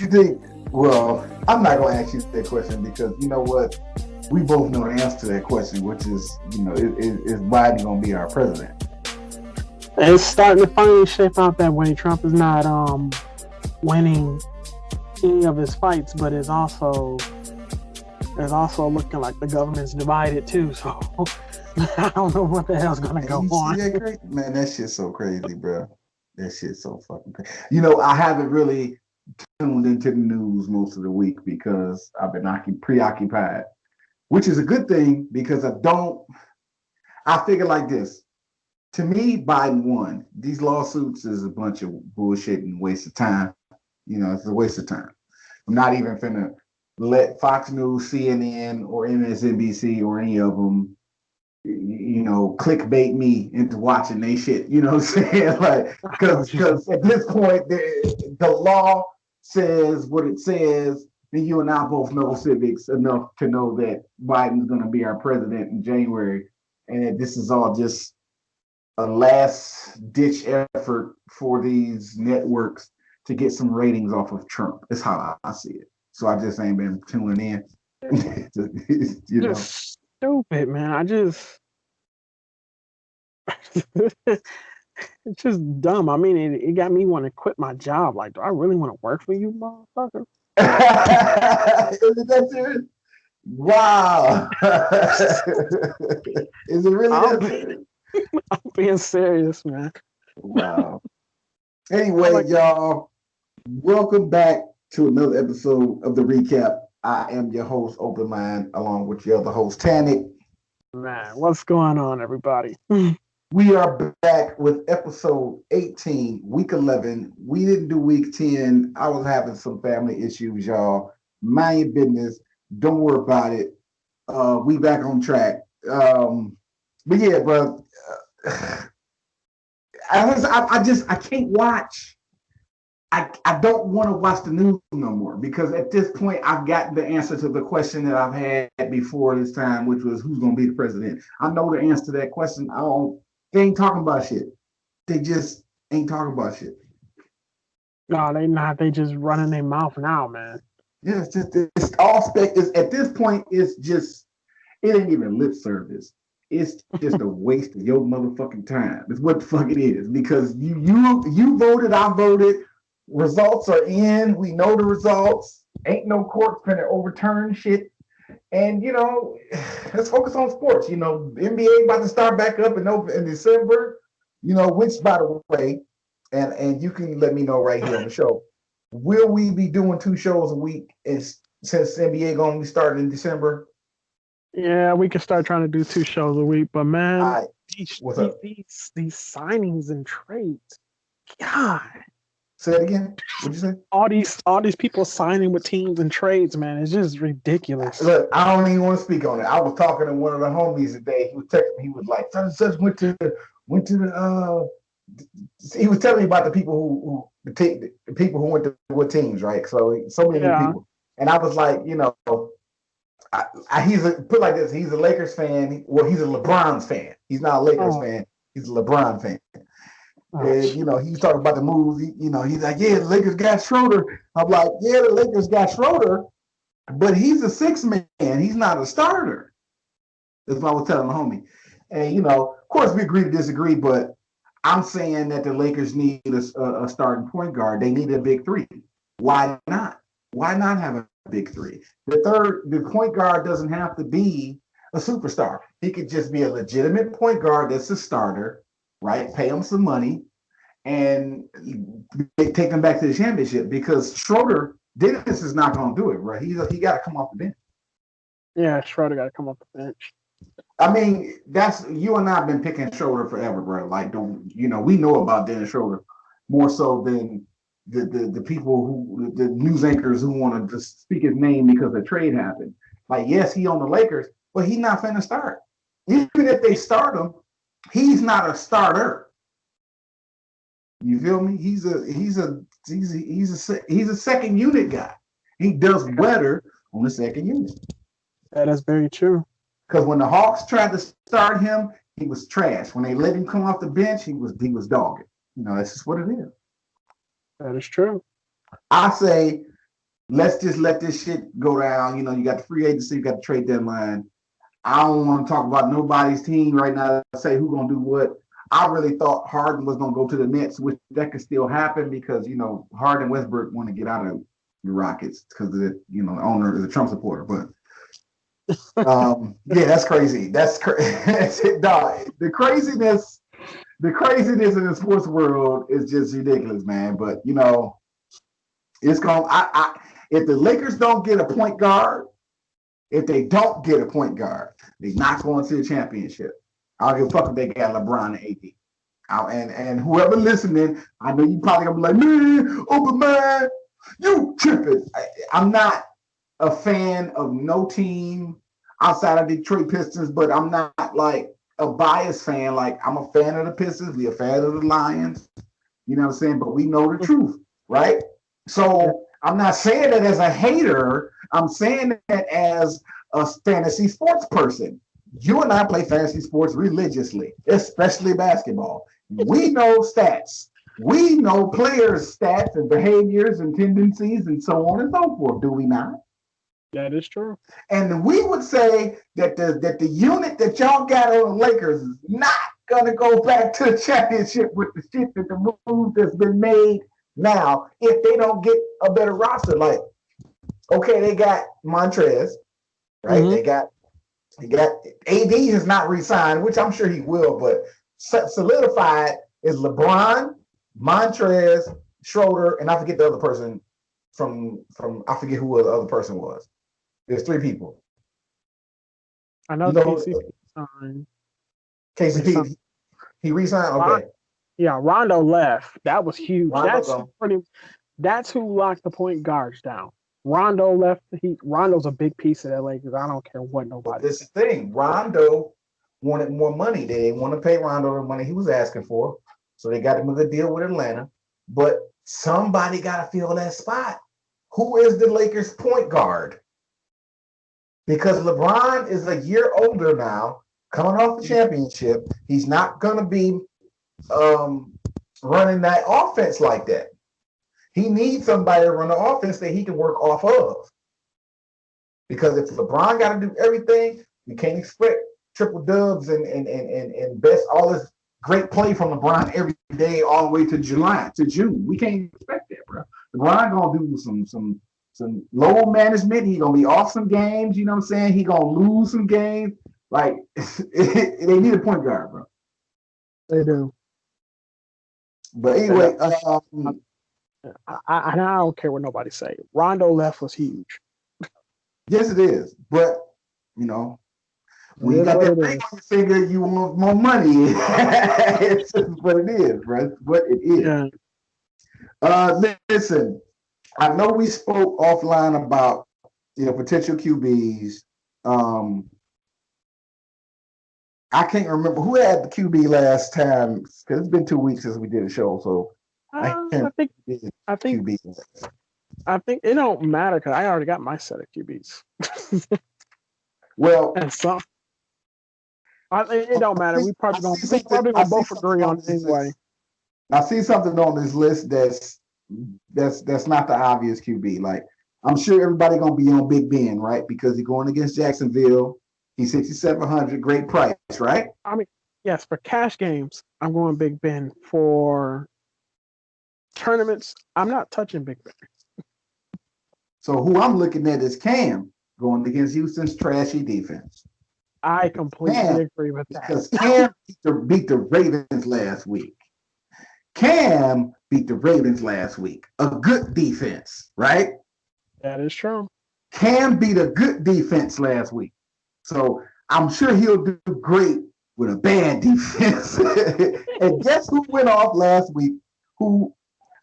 you think? Well, I'm not going to ask you that question because you know what? We both know the answer to that question, which is, is Biden going to be our president? It's starting to finally shape out that way. Trump is not winning any of his fights, but it's also looking like the government's divided too. So I don't know what the hell's gonna go on. Man, that shit's so crazy, bro. That shit's so fucking crazy. I haven't really tuned into the news most of the week because I've been preoccupied, which is a good thing because I figure like this. To me, Biden won. These lawsuits is a bunch of bullshit and waste of time. It's a waste of time. I'm not even finna let Fox News, CNN, or MSNBC or any of them, clickbait me into watching they shit. You know what I'm saying? Like, because at this point, the law says what it says. And you and I both know civics enough to know that Biden's going to be our president in January, and that this is all just a last-ditch effort for these networks to get some ratings off of Trump. That's how I see it. So I just ain't been tuning in. Just stupid, man. It's just dumb. I mean, it got me want to quit my job. Like, do I really want to work for you, motherfucker? Is it that serious? Wow. Is it really that serious? I'm being serious, man. Wow. Anyway, y'all, welcome back to another episode of The Recap. I am your host, Open Mind, along with your other host, Tannic. Man, what's going on, everybody? We are back with episode 18, week 11. We didn't do week 10. I was having some family issues, y'all. Mind your business. Don't worry about it. We back on track. But yeah, bro. I can't watch. I don't want to watch the news no more because at this point I've gotten the answer to the question that I've had before this time, which was who's going to be the president. I know the answer to that question. They ain't talking about shit. They just ain't talking about shit. No, they not. They just running their mouth now, man. Yeah, it's all spec. At this point, it ain't even lip service. It's just a waste of your motherfucking time. It's what the fuck it is because you voted, I voted. Results are in. We know the results. Ain't no court finna overturn shit. And let's focus on sports. The NBA about to start back up in December. Which, by the way, and you can let me know right here on the show. Will we be doing 2 shows a week since NBA going to be starting in December? Yeah, we can start trying to do 2 shows a week. But man, these signings and trades, God. Say it again. What'd you say? All these people signing with teams and trades, man. It's just ridiculous. Look, I don't even want to speak on it. I was talking to one of the homies today. He was texting me. He was like, such and such went to the he was telling me about the people the people who went to what teams, right? So many people. And I was like, put like this. He's a Lakers fan. Well, he's a LeBron fan. He's not a Lakers fan. He's a LeBron fan. And he was talking about the moves. He's like, yeah, the Lakers got Schroeder. I'm like, yeah, the Lakers got Schroeder, but he's a 6 man. He's not a starter. That's what I was telling the homie. And of course, we agree to disagree, but I'm saying that the Lakers need a starting point guard. They need a big 3. Why not? Why not have a big 3? The point guard doesn't have to be a superstar. He could just be a legitimate point guard that's a starter. Right, pay him some money, and take them back to the championship. Because Schroeder, Dennis is not going to do it, right? He got to come off the bench. Yeah, Schroeder got to come off the bench. I mean, that's you and I have been picking Schroeder forever, bro. Like, we know about Dennis Schroeder more so than the people the news anchors who want to just speak his name because the trade happened. Like, yes, he on the Lakers, but he's not finna start. Even if they start him. He's not a starter. You feel me? He's a second unit guy. He does better on the second unit. That is very true. Because when the Hawks tried to start him, he was trash. When they let him come off the bench, he was dogged. That's just what it is. That is true. I say let's just let this shit go down. You know, you got the free agency, you got the trade deadline. I don't want to talk about nobody's team right now. Say who's gonna do what. I really thought Harden was gonna go to the Nets, which that could still happen because Harden and Westbrook want to get out of the Rockets because the owner is a Trump supporter. But yeah, that's crazy. That's crazy. The craziness in the sports world is just ridiculous, man. But it's going. If the Lakers don't get a point guard, if they don't get a point guard, they're not going to the championship. I don't give a fuck if they got LeBron and AD. And whoever listening, I know you probably gonna be like, man, open man, you tripping. I'm not a fan of no team outside of Detroit Pistons, but I'm not like a biased fan. Like I'm a fan of the Pistons, we a fan of the Lions. You know what I'm saying? But we know the truth, right? So I'm not saying that as a hater. I'm saying that as a fantasy sports person. You and I play fantasy sports religiously, especially basketball. We know stats. We know players' stats and behaviors and tendencies and so on and so forth. Do we not? That is true. And we would say that the unit that y'all got on the Lakers is not gonna go back to the championship with the shit that the move that's been made now if they don't get a better roster. Like, okay, they got Montrez, right? Mm-hmm. They got AD has not re-signed, which I'm sure he will, but solidified is LeBron, Montrez, Schroeder, and I forget the other person from I forget who the other person was. There's 3 people. I know KCP signed. KCP, he re-signed? Okay. Yeah, Rondo left. That was huge. That's who locked the point guards down. Rondo left. Rondo's a big piece of that Lakers. I don't care what nobody. But this is the thing. Rondo wanted more money. They didn't want to pay Rondo the money he was asking for. So they got him a good deal with Atlanta. But somebody got to fill that spot. Who is the Lakers point guard? Because LeBron is a year older now, coming off the championship. He's not going to be running that offense like that. He needs somebody to run the offense that he can work off of. Because if LeBron got to do everything, you can't expect triple dubs and best all this great play from LeBron every day all the way to June. We can't expect that, bro. LeBron gonna do some low management. He gonna be off some games. You know what I'm saying? He gonna lose some games. Like they need a point guard, bro. They do. But anyway, I don't care what nobody say. Rondo left was huge. Yes, it is. But when you got that ring on your finger, you want more money. It's just what it is, bro. It's what it is. Yeah. Listen, I know we spoke offline about potential QBs. I can't remember who had the QB last time because it's been 2 weeks since we did a show. So I think it don't matter because I already got my set of QBs. Well, and some. It don't matter. We probably gonna both agree on it anyway. I see something on this list that's not the obvious QB. Like I'm sure everybody gonna be on Big Ben, right? Because he's going against Jacksonville. He's 6,700, great price, right? I mean, yes, for cash games, I'm going Big Ben. For tournaments, I'm not touching Big Ben. So who I'm looking at is Cam going against Houston's trashy defense. I completely agree with that. Because Cam beat the Ravens last week. A good defense, right? That is true. Cam beat a good defense last week. So I'm sure he'll do great with a bad defense. And guess who went off last week? Who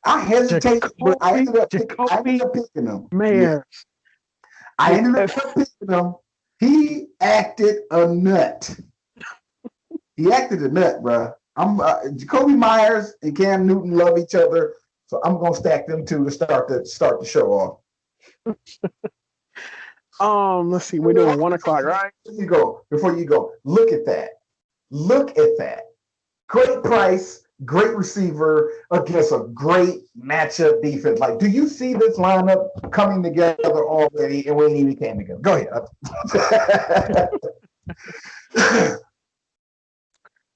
I hesitate, but I ended up picking him. Man. I ended up picking him. He acted a nut. Bro. Jacoby Myers and Cam Newton love each other, so I'm gonna stack them two to start the show off. Let's see. We're doing 1 o'clock, right? Before you go, look at that. Great price. great receiver against a great matchup defense. Like, do you see this lineup coming together already? And we ain't even came together. Go ahead.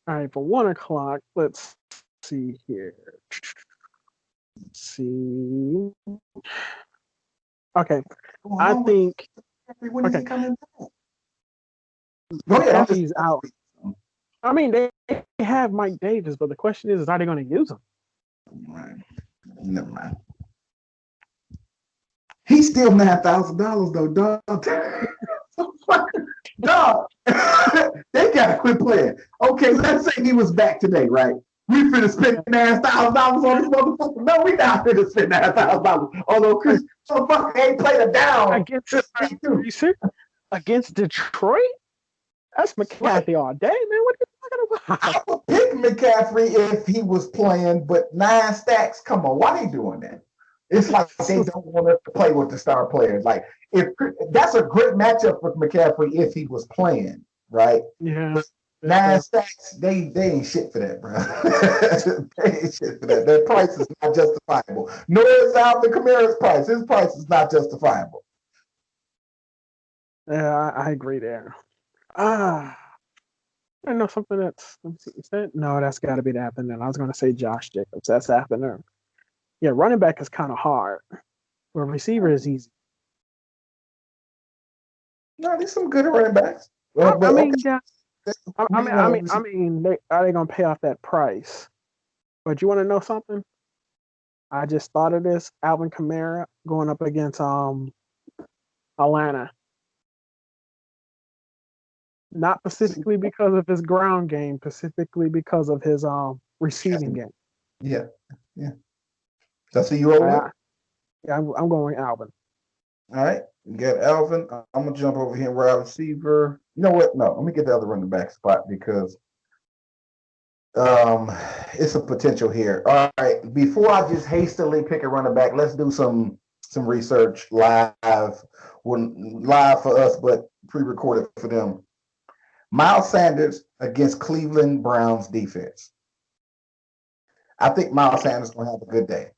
All right, for 1:00, let's see here. Let's see. Okay, I think. When okay, coming back? Go ahead. He's out. I mean, they have Mike Davis, but the question is are they going to use him? Right. Never mind. He's still $9,000 though, dog. Dog, they gotta quit playing. Okay, let's say he was back today, right? We finna spend $9,000 on this motherfucker. No, we not finna spend $9,000. Although Chris motherfucker ain't played a down against Detroit. That's McCaffrey all day, man. What are you talking about? I would pick McCaffrey if he was playing, but 9 stacks. Come on, why they doing that? It's like they don't want us to play with the star players. Like, if that's a great matchup with McCaffrey if he was playing, right? Yeah. 9 stacks, they ain't shit for that, bro. They ain't shit for that. Their price is not justifiable. Nor is Alvin Kamara's price. His price is not justifiable. Yeah, I agree there. I know something that's. No, that's got to be the happening. I was going to say Josh Jacobs. That's happening. Yeah, running back is kind of hard. Where receiver is easy. No, there's some good running backs. Well, I mean, are they going to pay off that price? But you want to know something? I just thought of this. Alvin Kamara going up against Atlanta. Not specifically because of his ground game, specifically because of his receiving game. Yeah. That's who you roll with? Yeah, I'm going Alvin. All right, you got Alvin. I'm gonna jump over here and wide receiver. You know what? No, let me get the other running back spot because it's a potential here. All right, before I just hastily pick a running back, let's do some research live for us, but pre-recorded for them. Miles Sanders against Cleveland Browns defense. I think Miles Sanders is gonna have a good day,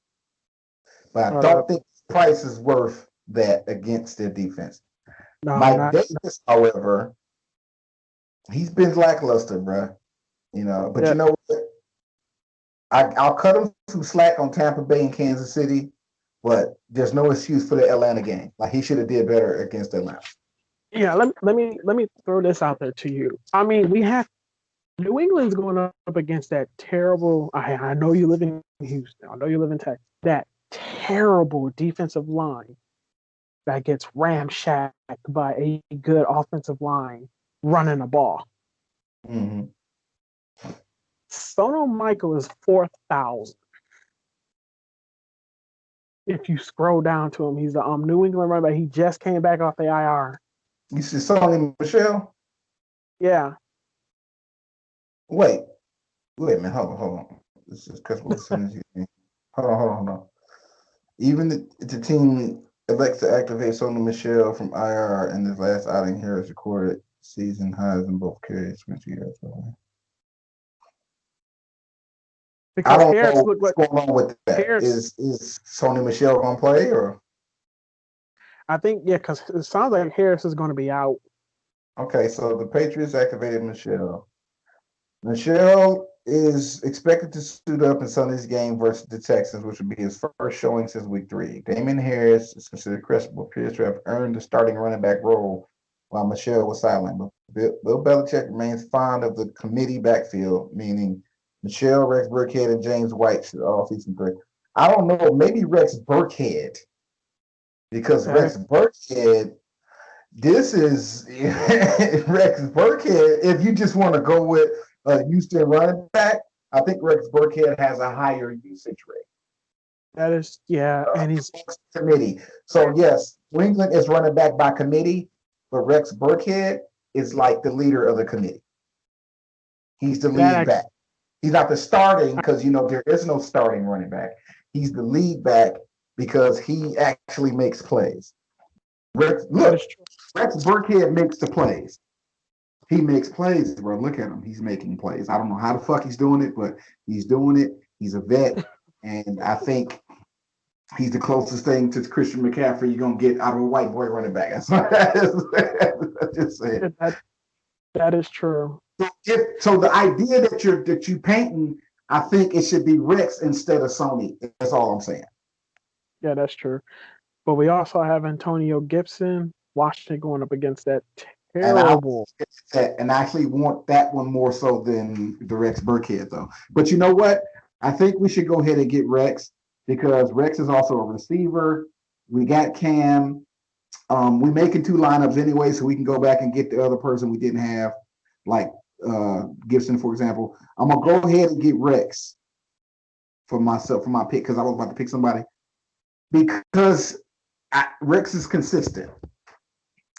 but I don't think his price is worth that against their defense. No, Mike Davis, however, he's been lackluster, bro. You know, but you know what? I'll cut him some slack on Tampa Bay and Kansas City, but there's no excuse for the Atlanta game. Like, he should have did better against Atlanta. Yeah, let me throw this out there to you. I mean, we have New England's going up against that terrible. I know you live in Houston. I know you live in Texas. That terrible defensive line that gets ramshacked by a good offensive line running the ball. Mm-hmm. Sono Michael is 4,000. If you scroll down to him, he's the New England running back. He just came back off the IR. You see Sony Michel? Yeah. Wait a minute. Hold on. This is because we're hold on. Even the team elects to activate Sony Michel from IR in his last outing. Harris recorded season highs in both carries. I don't know what's going on with that. Is Sony Michel going to play or? I think, yeah, because it sounds like Harris is going to be out. Okay, so the Patriots activated Michel. Michel is expected to suit up in Sunday's game versus the Texans, which would be his first showing since week 3. Damon Harris is considered credible, appears to have earned the starting running back role while Michel was sidelined. But Bill Belichick remains fond of the committee backfield, meaning Michel, Rex Burkhead, and James White should all see some break. I don't know, maybe Rex Burkhead, because Rex Burkhead, this is Rex Burkhead. If you just want to go with a Houston running back, I think Rex Burkhead has a higher usage rate. That is, yeah, and he's committee. So yes, New England is running back by committee, but Rex Burkhead is like the leader of the committee. He's the lead back. He's not the starting because there is no starting running back. He's the lead back because he actually makes plays. Rex Burkhead makes the plays. He makes plays, bro. Look at him. He's making plays. I don't know how the fuck he's doing it, but he's doing it. He's a vet. And I think he's the closest thing to Christian McCaffrey you're gonna get out of a white boy running back. That's just saying. That is true. So the idea that you painting, I think it should be Rex instead of Sony. That's all I'm saying. Yeah, that's true. But we also have Antonio Gibson, Washington going up against that terrible. And I actually want that one more so than the Rex Burkhead, though. But you know what? I think we should go ahead and get Rex because Rex is also a receiver. We got Cam. We're making 2 lineups anyway, so we can go back and get the other person we didn't have, like Gibson, for example. I'm gonna go ahead and get Rex for myself for my pick because I was about to pick somebody because Rex is consistent,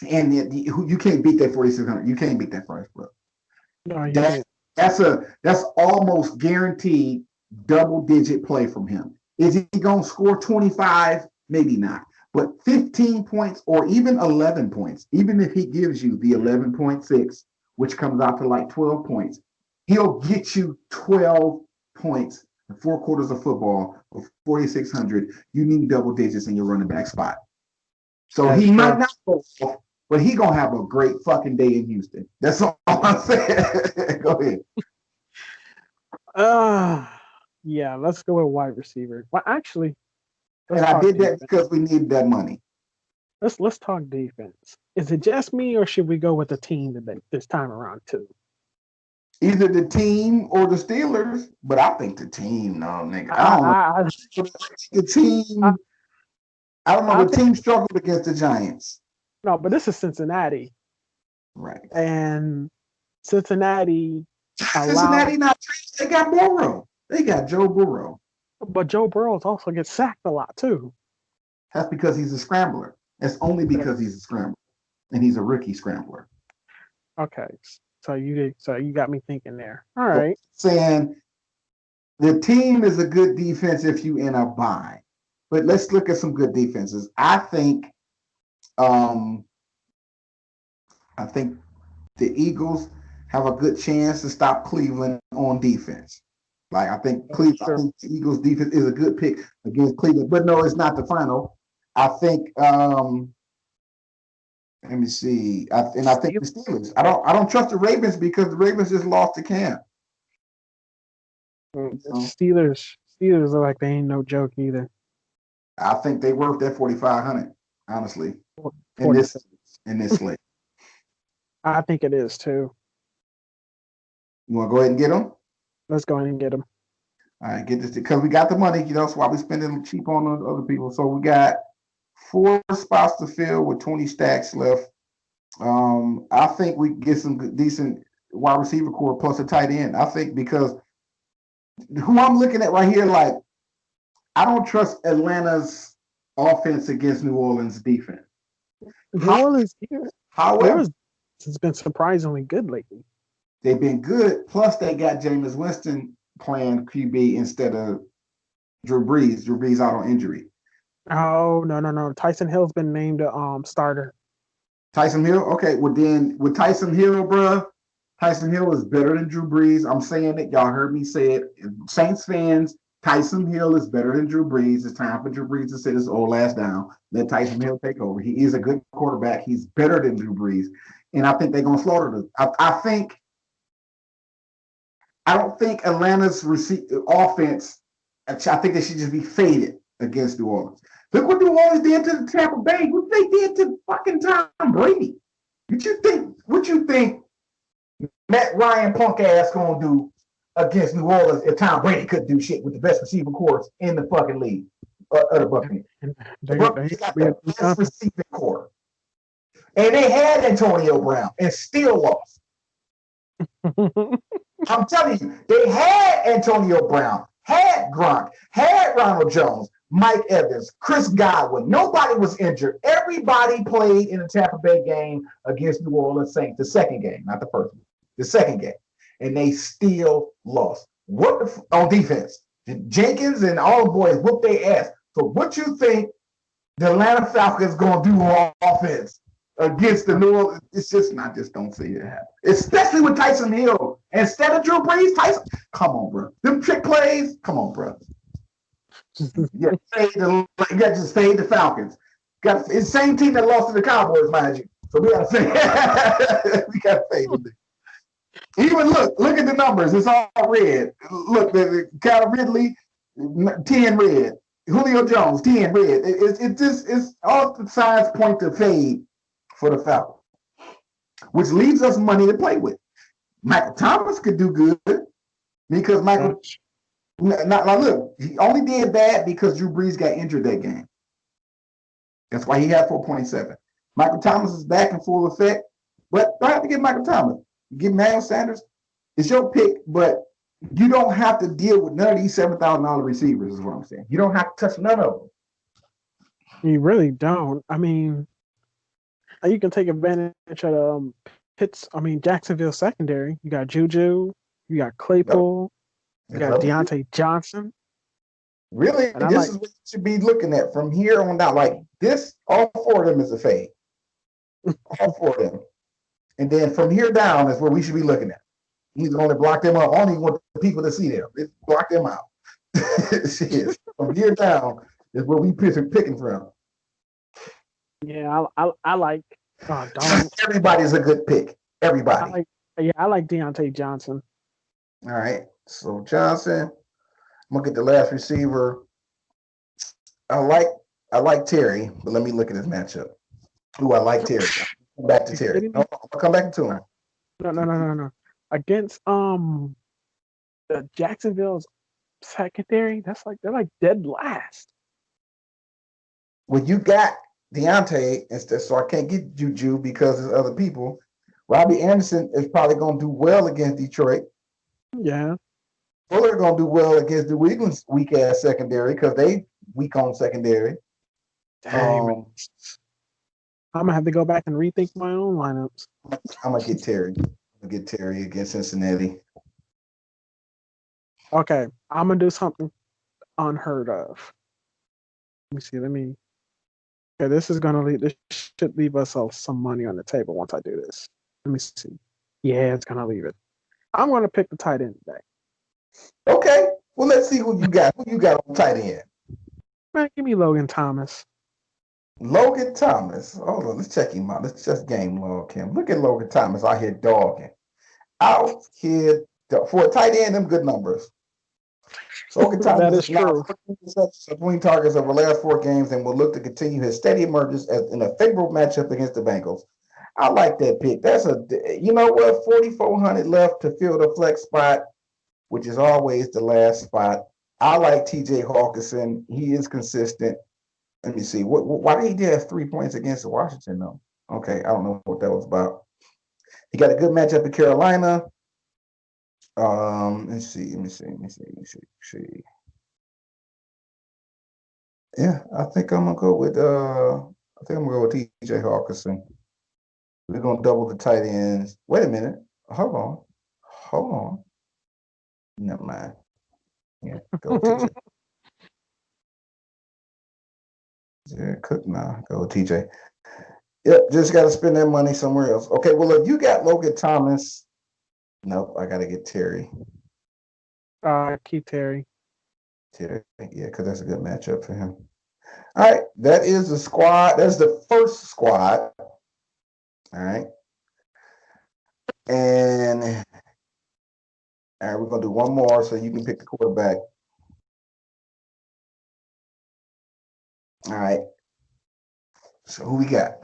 and you can't beat that 4,600. You can't beat that price, bro. No, you can't. That's almost guaranteed double-digit play from him. Is he gonna score 25? Maybe not. But 15 points or even 11 points, even if he gives you the 11.6, which comes out to like 12 points, he'll get you 12 points in 4 quarters of football of 4,600. You need double digits in your running back spot. So he might not go off, but he gonna have a great fucking day in Houston. That's all I'm saying. Go ahead. Yeah, let's go with wide receiver. Well, actually, and I did that because we needed that money. Let's talk defense. Is it just me, or should we go with the team this time around too? Either the team or the Steelers, but I think the team. No, nigga, I don't know. The team. I don't know. The team struggled against the Giants. No, but this is Cincinnati, right? And Cincinnati not. They got Burrow. They got Joe Burrow. But Joe Burrow also gets sacked a lot too. That's because he's a scrambler. That's only because he's a scrambler, and he's a rookie scrambler. Okay, so you got me thinking there. All right, saying the team is a good defense if you in a bind, but let's look at some good defenses. I think the Eagles have a good chance to stop Cleveland on defense. Like I think Cleveland, I think the Eagles defense is a good pick against Cleveland, but no, it's not the final. I think let me see. I think the Steelers. I don't trust the Ravens because the Ravens just lost to Cam. Steelers are like they ain't no joke either. I think they worth that 4,500, honestly. In this slate. I think it is too. You want to go ahead and get them? Let's go ahead and get them. All right, get this because we got the money. That's why we're spending cheap on other people. So we got 4 spots to fill with 20 stacks left. I think we can get some decent wide receiver core plus a tight end. I think because who I'm looking at right here, like I don't trust Atlanta's offense against New Orleans defense. However, it's been surprisingly good lately. They've been good. Plus, they got Jameis Winston playing QB instead of Drew Brees. Drew Brees out on injury. Oh, no. Tyson Hill's been named a starter. Tyson Hill? Okay, well then with Tyson Hill, bro, Tyson Hill is better than Drew Brees. I'm saying it. Y'all heard me say it. Saints fans, Tyson Hill is better than Drew Brees. It's time for Drew Brees to sit his old ass down. Let Tyson Hill take over. He is a good quarterback. He's better than Drew Brees. And I think they're going to slaughter them. I don't think Atlanta's offense, I think they should just be faded against New Orleans. Look what New Orleans did to the Tampa Bay. What they did to fucking Tom Brady. What you think Matt Ryan punk ass gonna do against New Orleans if Tom Brady couldn't do shit with the best receiving corps in the fucking league? The Buccaneers. They got the best receiving corps. And they had Antonio Brown and still lost. I'm telling you, they had Antonio Brown, had Gronk, had Ronald Jones, Mike Evans, Chris Godwin. Nobody was injured. Everybody played in the Tampa Bay game against New Orleans Saints. The second game, not the first one. The second game. And they still lost. On defense? Jenkins and all the boys whooped their ass. So what you think the Atlanta Falcons going to do on offense against the New Orleans. It's just not. Just don't see it happen. Especially with Tyson Hill instead of Drew Brees. Tyson, come on, bro. Them trick plays. Come on, bro. Yeah, you got to just fade the Falcons. Got it's the same team that lost to the Cowboys, mind you. So we got to fade. We got to fade them. Even look at the numbers. It's all red. Look, the Cal Ridley, 10 red. Julio Jones, 10 red. It's all the signs point to fade for the Falcons, which leaves us money to play with. Michael Thomas could do good because Michael. Now look, he only did bad because Drew Brees got injured that game. That's why he had 4.7. Michael Thomas is back in full effect, but don't have to get Michael Thomas. Give Emmanuel Sanders. It's your pick, but you don't have to deal with none of these $7,000 receivers, is what I'm saying. You don't have to touch none of them. You really don't. I mean, you can take advantage of Jacksonville secondary. You got Juju, you got Claypool, you got Deontay Johnson. Really, this is what you should be looking at from here on out. Like this, all four of them is a fade. All four of them. And then from here down is where we should be looking at. He's going to block them out. I don't even want the people to see them. It's block them out. From here down is where we picking from. Yeah, I like. Everybody's a good pick. Everybody. I like Deontay Johnson. All right. So Johnson. I'm gonna get the last receiver. I like Terry, but let me look at his matchup. Ooh, I like Terry. Come back to Terry. No, I'll come back to him. No. Against the Jacksonville's secondary, they're like dead last. Well, you got Deontay instead, so I can't get Juju because there's other people. Robbie Anderson is probably gonna do well against Detroit. Yeah. Fuller gonna do well against the Eagles' weak ass secondary because they weak on secondary. Dang. I'm gonna have to go back and rethink my own lineups. I'm gonna get Terry. Against Cincinnati. Okay, I'm gonna do something unheard of. Let me see. Okay, this should leave us some money on the table once I do this. Let me see. Yeah, it's gonna leave it. I'm gonna pick the tight end today. Okay. Well, let's see who you got. Who you got on tight end? Man, give me Logan Thomas. Logan Thomas. Hold on. Let's check him out. Let's just game log him. Look at Logan Thomas out here dogging. For a tight end, them good numbers. So Logan Thomas that is true. Between targets over the last 4 games and will look to continue his steady emergence in a favorable matchup against the Bengals. I like that pick. That's you know what? 4,400 left to fill the flex spot, which is always the last spot. I like TJ Hawkinson. He is consistent. Let me see. Why did he have 3 points against Washington, though? Okay, I don't know what that was about. He got a good matchup in Carolina. Let's see. Yeah, I think I'm gonna go with TJ Hawkinson. We're gonna double the tight ends. Wait a minute. Hold on. Never mind. Yeah, go TJ. Jared Cook now. Go TJ. Yep, just got to spend that money somewhere else. Okay, well, if you got Logan Thomas, nope, I got to get Terry. Keep Terry. Yeah, because that's a good matchup for him. All right, that is the squad. That's the first squad. All right. And all right, we're going to do one more so you can pick the quarterback. All right. So who we got?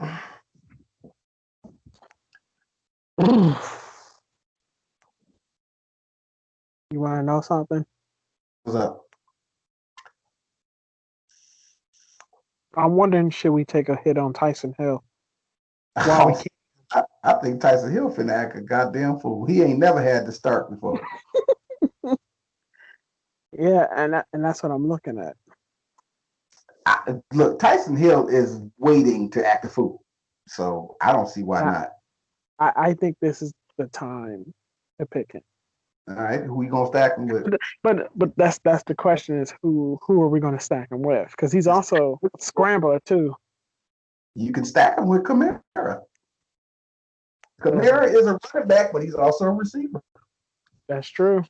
You want to know something? What's up? I'm wondering, should we take a hit on Tyson Hill? I think Tyson Hill finna act a goddamn fool. He ain't never had to start before. Yeah, and that's what I'm looking at. Look, Tyson Hill is waiting to act a fool, so I don't see why not. I think this is the time to pick him. All right, who we gonna stack him with? But that's the question is who are we gonna stack him with? Because he's also a scrambler too. You can stack him with Kamara. Kamara is a running back, but he's also a receiver. That's true.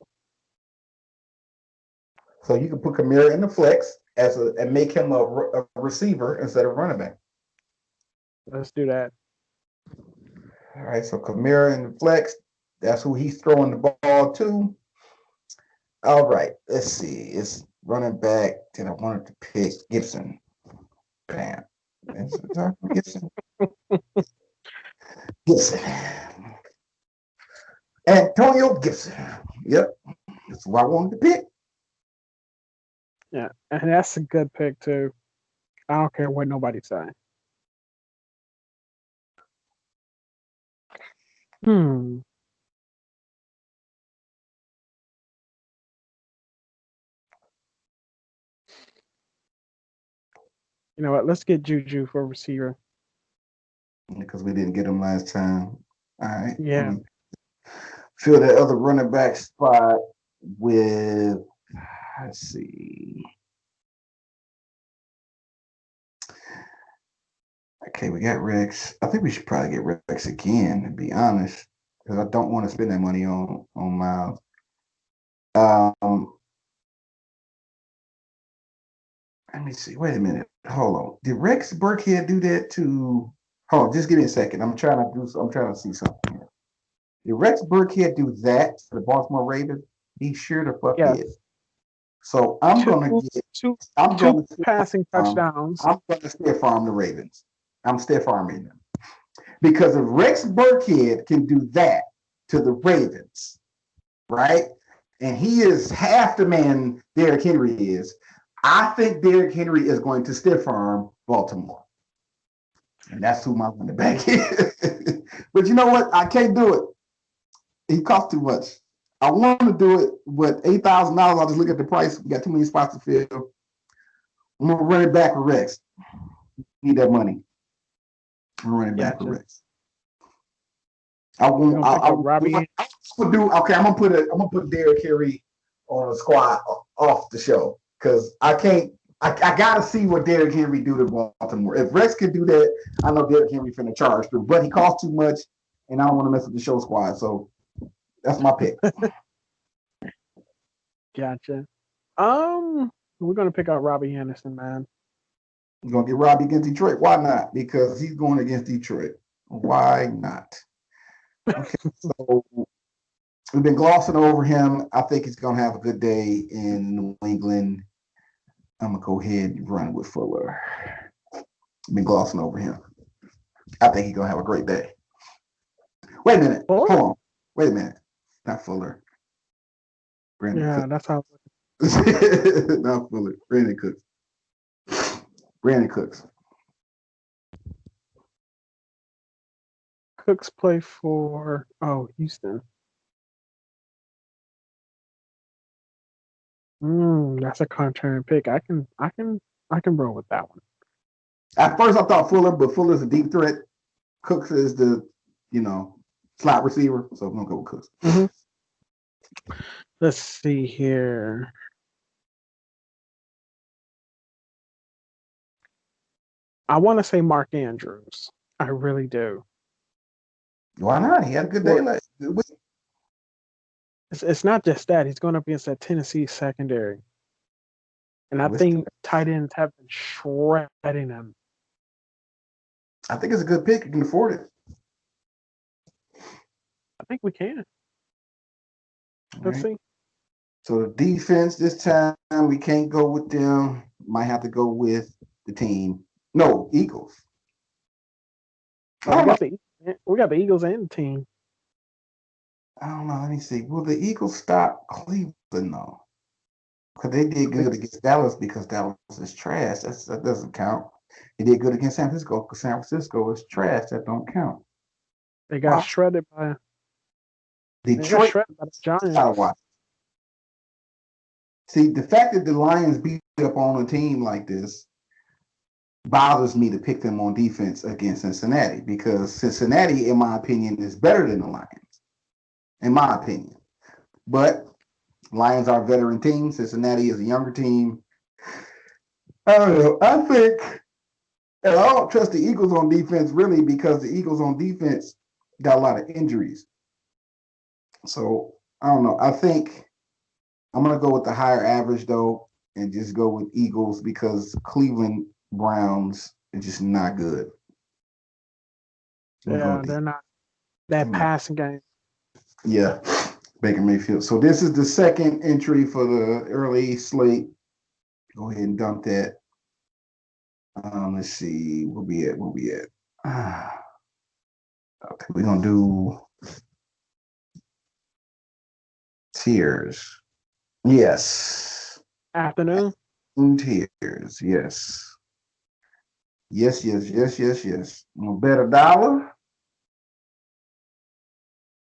So you can put Kamara in the flex and make him a receiver instead of running back. Let's do that. All right, so Kamara in the flex. That's who he's throwing the ball to. All right, let's see. It's running back. Then I wanted to pick Gibson. Bam. Gibson. Gibson. Antonio Gibson. Yep. That's who I wanted to pick. Yeah, and that's a good pick too. I don't care what nobody's saying. You know what? Let's get Juju for receiver. Because we didn't get him last time. All right. Yeah. Fill that other running back spot with, let's see. Okay, we got Rex. I think we should probably get Rex again, to be honest, because I don't want to spend that money on Miles. Let me see. Wait a minute. Hold on. Did Rex Burkhead do that to? Hold on. Just give me a second. I'm trying to see something here. Did Rex Burkhead do that to the Baltimore Ravens? He sure the fuck is. So I'm gonna get two passing touchdowns. I'm gonna stiff arm the Ravens. I'm stiff arming them because if Rex Burkhead can do that to the Ravens, right? And he is half the man Derrick Henry is. I think Derrick Henry is going to stiff arm Baltimore. And that's who my running back is. But you know what? I can't do it. He costs too much. I want to do it, but $8,000, I'll just look at the price. We got too many spots to fill. I'm going to run it back with Rex. Need that money. I'm going to run it back with Rex. I'm going to put Derrick Henry on a squad off the show because I got to see what Derrick Henry do to Baltimore. If Rex can do that, I know Derrick Henry finna charge through, but he costs too much, and I don't want to mess with the show squad. So that's my pick. Gotcha. We're gonna pick out Robbie Anderson, man. We're gonna get Robbie against Detroit. Why not? Because he's going against Detroit. Why not? Okay, so we've been glossing over him. I think he's gonna have a good day in New England. I'm gonna go ahead and run with Fuller. I've been glossing over him. I think he's gonna have a great day. Wait a minute. Hold on. Wait a minute. Not Fuller. Brandon Cooks. That's how. Not Fuller. Brandon Cooks. Brandon Cooks. Cooks play for Houston. That's a contrarian pick. I can roll with that one. At first I thought Fuller, but Fuller's a deep threat. Cooks is the, slot receiver. So I'm gonna go with Cooks. Mm-hmm. Let's see here. I want to say Mark Andrews. I really do. Why not? He had a good day last week. It's not just that. He's going up against that Tennessee secondary. And I think tight ends have been shredding him. I think it's a good pick. You can afford it. I think we can. Let's see. So the defense this time, we can't go with them. Might have to go with the team. No, Eagles. We got the Eagles and the team. I don't know. Let me see. Will the Eagles stop Cleveland though? Because they did good against Dallas because Dallas is trash. That doesn't count. They did good against San Francisco because San Francisco is trash. That don't count. They got shredded by Detroit. Shredded by the Giants. See, the fact that the Lions beat up on a team like this bothers me to pick them on defense against Cincinnati because Cincinnati, in my opinion, is better than the Lions. In my opinion. But Lions are a veteran team. Cincinnati is a younger team. I don't know. I think And I don't trust the Eagles on defense really because the Eagles on defense got a lot of injuries. So I don't know. I think I'm gonna go with the higher average though, and just go with Eagles because Cleveland Browns is just not good. Yeah, they're not that passing game. Yeah, Baker Mayfield. So this is the second entry for the early slate. Go ahead and dump that. Let's see. Where we at? Okay, we're gonna do tiers. Yes. Afternoon. Tiers. Yes. Yes. I'm gonna bet $1.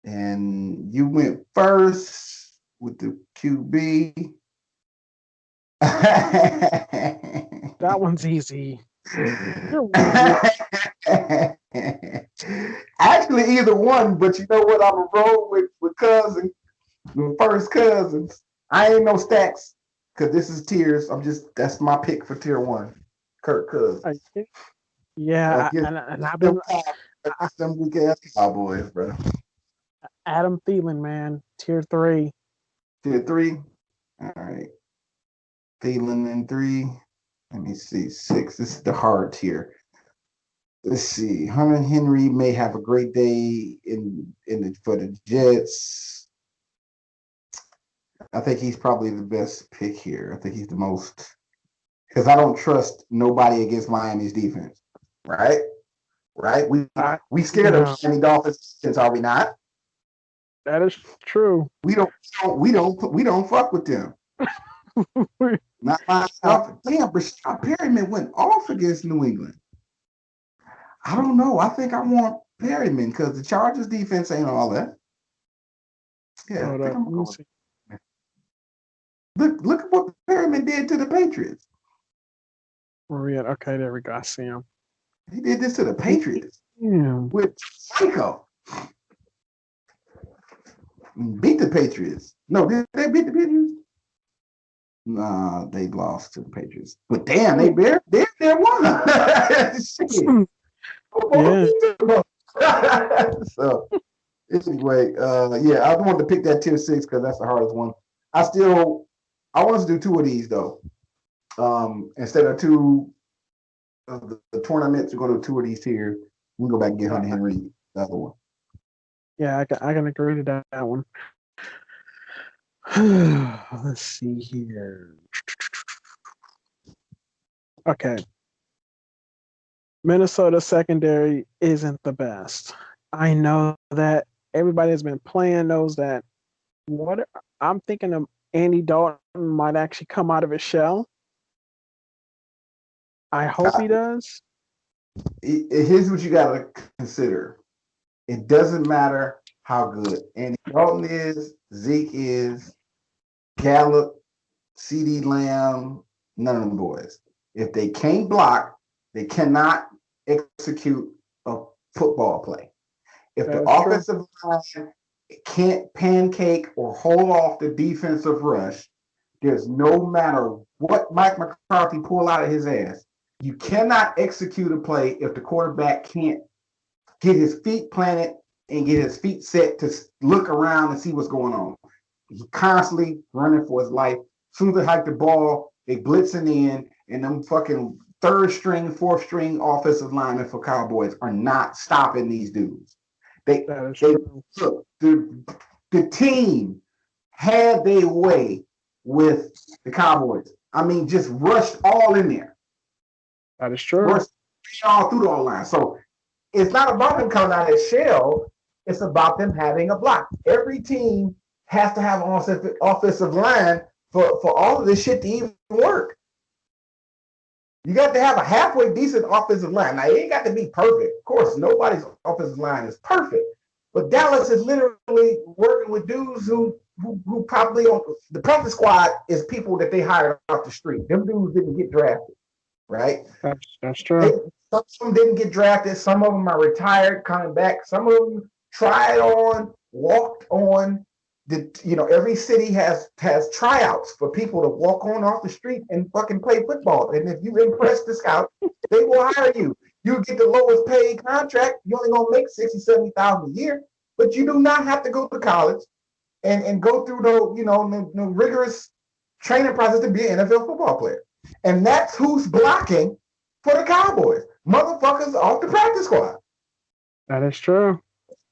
And you went first with the QB. That one's easy. Actually, either one, but you know what? I'm gonna roll with cousin, the first cousins. I ain't no stacks because this is tiers. That's my pick for tier 1. Kirk Cousins. Yeah, and I've been some weak ass Cowboys, bro. Adam Thielen, man, tier 3. Tier 3. All right. Thielen in 3. Let me see. 6. This is the hard tier. Let's see. Hunter Henry may have a great day for the Jets. I think he's probably the best pick here. I think he's the most, because I don't trust nobody against Miami's defense. Right? We scared of Miami Dolphins since, are we not? That is true. We don't fuck with them. Not my Dolphins. Damn, Rashad Perryman went off against New England. I don't know. I think I want Perryman because the Chargers defense ain't all that. Yeah, I think I'm going. Look at what Perryman did to the Patriots. Okay, there we go. I see him. He did this to the Patriots with Psycho. Beat the Patriots. No, did they beat the Patriots? Nah, they lost to the Patriots. But damn, they won. Shit. Yeah. So anyway, I wanted to pick that tier 6 because that's the hardest one. I want us to do 2 of these though. Instead of 2 of the tournaments, we're going to do 2 of these tiers. We can go back and get Hunter Henry, the other one. Yeah, I can agree to that one. Let's see here. Okay. Minnesota secondary isn't the best. I know that everybody has been playing knows that. What I'm thinking of Andy Dalton might actually come out of his shell. I hope he does. Here's what you got to consider. It doesn't matter how good Andy Dalton is, Zeke is, Gallup, CeeDee Lamb, none of them boys. If they can't block, they cannot execute a football play. If the offensive line can't pancake or hold off the defensive rush, there's no matter what Mike McCarthy pull out of his ass, you cannot execute a play if the quarterback can't get his feet planted and get his feet set to look around and see what's going on. He's constantly running for his life. As soon as they hike the ball, they blitzing in, and them fucking 3rd string, 4th string offensive linemen for Cowboys are not stopping these dudes. Look, the team had their way with the Cowboys. I mean, just rushed all in there. That is true. Rushed all through the line. So it's not about them coming out of their shell. It's about them having a block. Every team has to have an offensive line for all of this shit to even work. You got to have a halfway decent offensive line. Now, it ain't got to be perfect. Of course, nobody's offensive line is perfect. But Dallas is literally working with dudes who probably on the practice squad is people that they hired off the street. Them dudes didn't get drafted, right? That's true. Some of them didn't get drafted. Some of them are retired, coming back. Some of them tried on, walked on, every city has tryouts for people to walk on off the street and fucking play football. And if you impress the scout, they will hire you. You get the lowest paid contract. You only gonna make 60, 70,000 a year, but you do not have to go to college and go through the rigorous training process to be an NFL football player. And that's who's blocking for the Cowboys. Motherfuckers off the practice squad. That is true.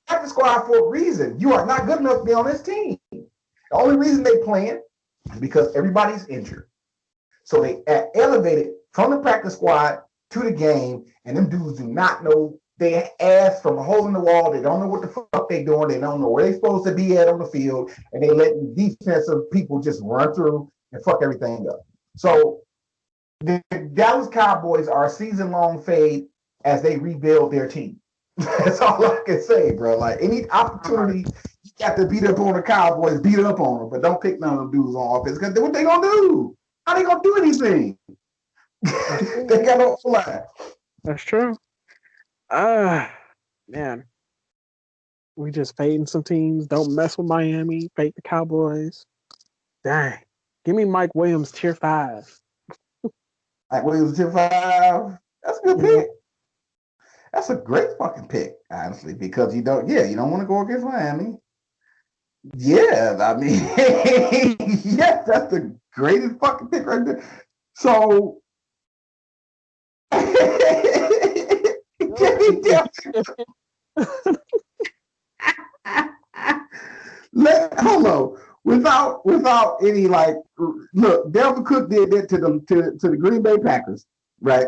Practice squad for a reason. You are not good enough to be on this team. The only reason they playing is because everybody's injured. So they elevated from the practice squad to the game, and them dudes do not know their ass from a hole in the wall. They don't know what the fuck they doing. They don't know where they're supposed to be at on the field, and they let defensive people just run through and fuck everything up. So the Dallas Cowboys are a season-long fade as they rebuild their team. That's all I can say, bro. Like, any opportunity you got to beat up on the Cowboys, beat up on them, but don't pick none of them dudes on offense, because what they gonna do? How they gonna do anything? They got no line. That's true. Man. We just fading some teams. Don't mess with Miami. Fade the Cowboys. Dang. Give me Mike Williams tier 5. Mike Williams tier 5. That's a good pick. That's a great fucking pick, honestly, because you don't want to go against Miami. Yeah, I mean, yes, that's the greatest fucking pick right there. So, hold on. Without any look, Delvin Cook did that to the Green Bay Packers, right?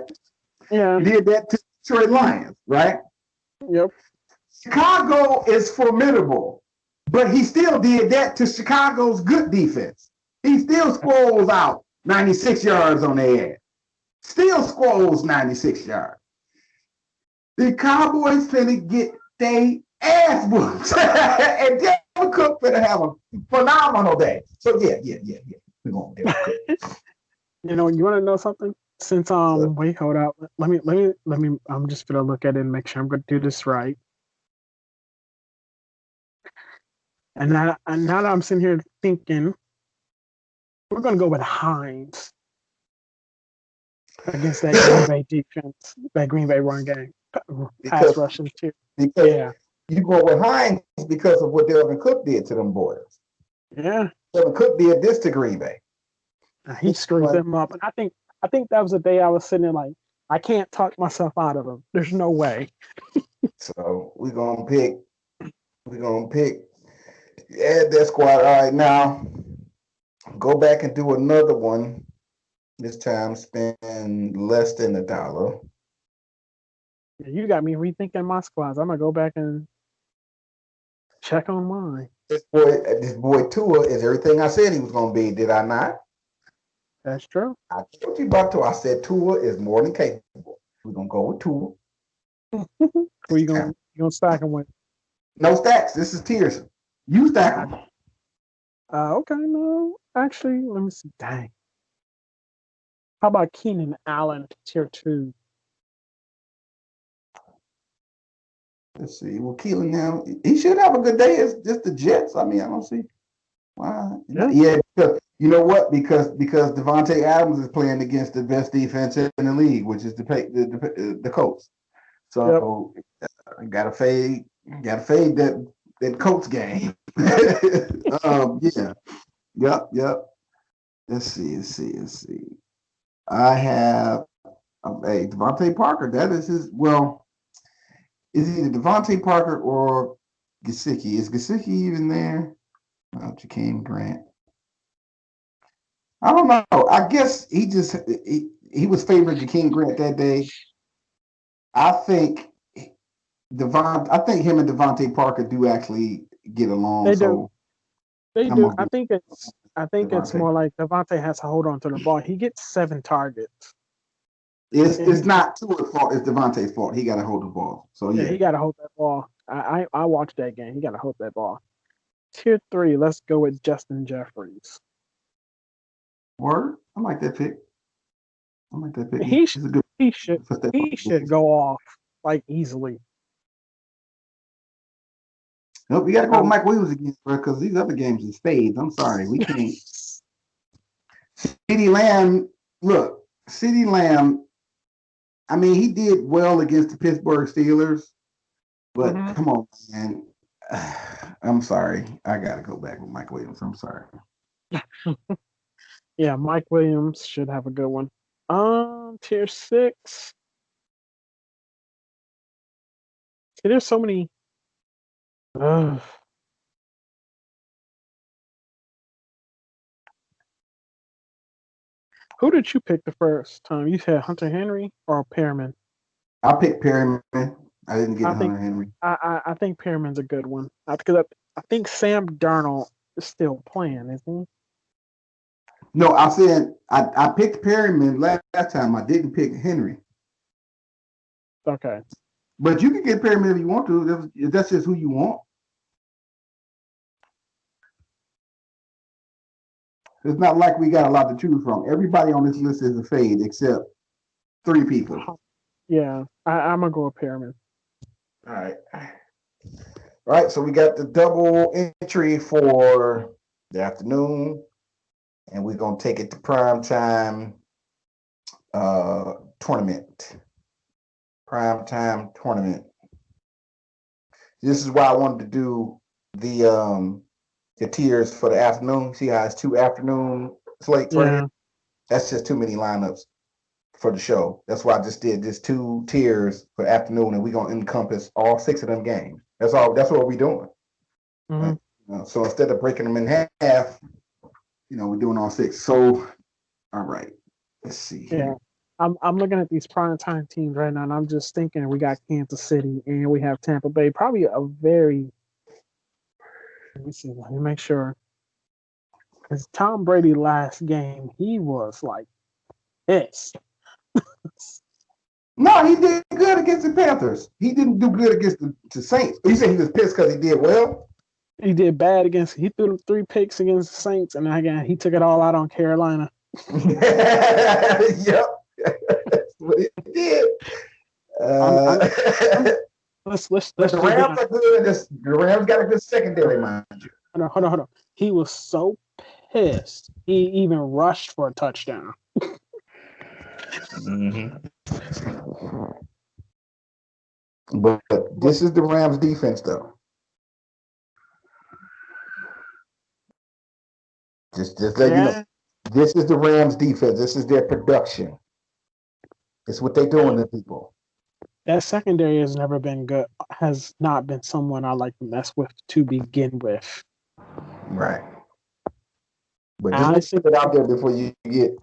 Yeah. He did that to Detroit Lions, right? Yep. Chicago is formidable, but he still did that to Chicago's good defense. He still squirrels out 96 yards on their ass. Still squirrels 96 yards. The Cowboys finna get their ass whooped. And Delvin Cook finna have a phenomenal day. So yeah. We're going to Delvin Cook. You want to know something? Since wait, hold up. Let me. I'm just gonna look at it and make sure I'm gonna do this right. And now that I'm sitting here thinking, we're gonna go with Hines against that Green Bay defense, that Green Bay run game, pass rushing too. Because you go with Hines because of what Delvin Cook did to them boys. Yeah, Delvin Cook did this to Green Bay. He screwed them up, and I think that was the day I was sitting there like, I can't talk myself out of him. There's no way. So we're gonna pick. Add that squad. All right, now go back and do another one. This time spend less than $1. You got me rethinking my squads. I'm gonna go back and check on mine. This boy Tua is everything I said he was gonna be. Did I not? That's true. I told you about Tua. I said Tua is more than capable. We're gonna go with Tua. Who you gonna stack him with? No stacks. This is tiers. You stack them. Okay, no. Actually, let me see. Dang. How about Keenan Allen, tier 2? Let's see. Well, Keelan now, he should have a good day. It's just the Jets. I mean, I don't see why. Yeah, because you know what? Because Devontae Adams is playing against the best defense in the league, which is the Colts. So gotta fade that Colts game. Yep. Let's see. I have Devontae Parker. That is his. Well, is either Devontae Parker or Gesicki. Is Gesicki even there? Jakeem Grant. I don't know. I guess he was favoring Jakeem Grant that day. I think him and Devontae Parker do actually get along. They do. I think it's more like Devontae has to hold on to the ball. He gets 7 targets. It's not Tua's fault. It's Devontae's fault. He got to hold the ball. So yeah, he got to hold that ball. I watched that game. He got to hold that ball. Tier 3. Let's go with Justin Jeffries. Word. I like that pick. He should go off like easily. Nope, we got to go with Um, Mike Williams again, bro, because these other games is fades. I'm sorry, we can't. CeeDee Lamb, look, CeeDee Lamb. I mean, he did well against the Pittsburgh Steelers, but mhm. come on, man. I'm sorry. I got to go back with Mike Williams. I'm sorry. Yeah, Mike Williams should have a good one. Tier six. See, there's so many. Uh, who did you pick the first time? You said Hunter Henry or Perriman? I picked Perryman. I didn't get I think Hunter Henry. I think Perriman's a good one because I think Sam Darnold is still playing, isn't he? No, I said I picked Perryman last time. I didn't pick Henry. Okay. But you can get Perryman if you want to. That's just who you want. It's not like we got a lot to choose from. Everybody on this list is a fade except 3 people. Yeah, I'm gonna go with Perriman. All right. All right, so we got the double entry for the afternoon, and we're gonna take it to prime time tournament. Prime time tournament. This is why I wanted to do the tiers for the afternoon. See how it's 2 afternoon slates right Yeah. here? That's just too many lineups for the show. That's why I just did this 2 tiers for afternoon, and we're gonna encompass all 6 of them games. That's all. That's what we're doing. Mm-hmm. Right? So instead of breaking them in half, we're doing all 6. So, all right, let's see. Yeah. I'm looking at these prime time teams right now, and I'm just thinking we got Kansas City and we have Tampa Bay. Probably a very. Let me see. Let me make sure. Because Tom Brady last game, he was like pissed. No, he did good against the Panthers. He didn't do good against the Saints. You said he was pissed because he did well? He did bad against. He threw 3 picks against the Saints, and again he took it all out on Carolina. Yep, that's what he did. Let's but the Rams are good. The Rams got a good secondary, mind you. Hold on. He was so pissed. He even rushed for a touchdown. Mm-hmm. But this is the Rams defense, though. Just let you know. This is the Rams defense. This is their production. It's what they're doing to people. That secondary has never been good. Has not been someone I like to mess with to begin with. Right. But just put it out there before you get,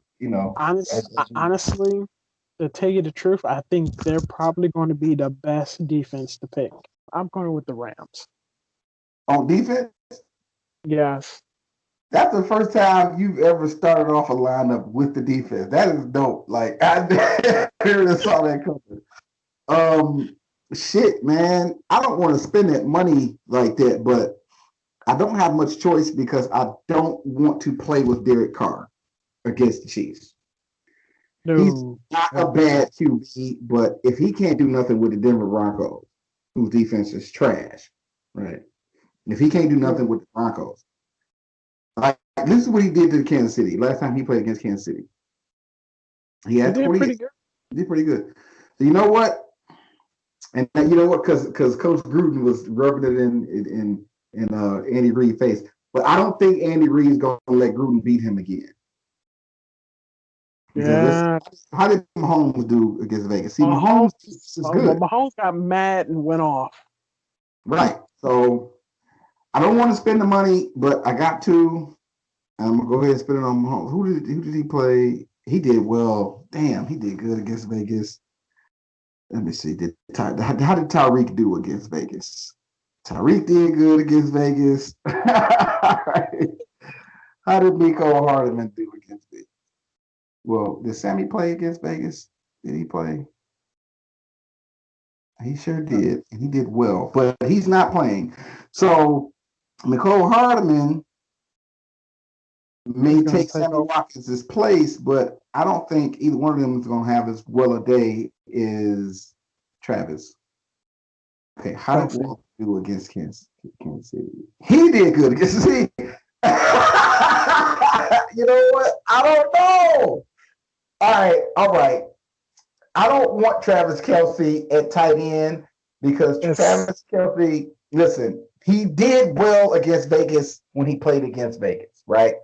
honestly, to tell you the truth, I think they're probably going to be the best defense to pick. I'm going with the Rams. On defense? Yes. That's the first time you've ever started off a lineup with the defense. That is dope. Like, I never saw that coming. Shit, man. I don't want to spend that money like that, but I don't have much choice because I don't want to play with Derek Carr against the Chiefs. No. He's not a bad QB, but if he can't do nothing with the Denver Broncos, whose defense is trash, right? If he can't do nothing with the Broncos, like this is what he did to Kansas City last time he played against Kansas City. He did pretty good. He did pretty good. So you know what? And you know what? Because Coach Gruden was rubbing it in Andy Reid's face, but I don't think Andy Reid's going to let Gruden beat him again. Yeah. How did Mahomes do against Vegas? See, Mahomes is good. Mahomes got mad and went off. Right. So I don't want to spend the money, but I got to. I'm gonna go ahead and spend it on Mahomes. Who did he play? He did well. Damn, he did good against Vegas. Let me see. How did Tyreek do against Vegas? Tyreek did good against Vegas. How did Mecole Hardman do against Vegas? Well, did Sammy play against Vegas? Did he play? He sure did, and he did well, but he's not playing. So Mecole Hardman may take Sammy Watkins' place, but I don't think either one of them is going to have as well a day as Travis. Okay, how did Waller do against Kansas City? He did good against the City. You know what? I don't know. All right. I don't want Travis Kelce at tight end because Travis Kelce, listen, he did well against Vegas when he played against Vegas, right?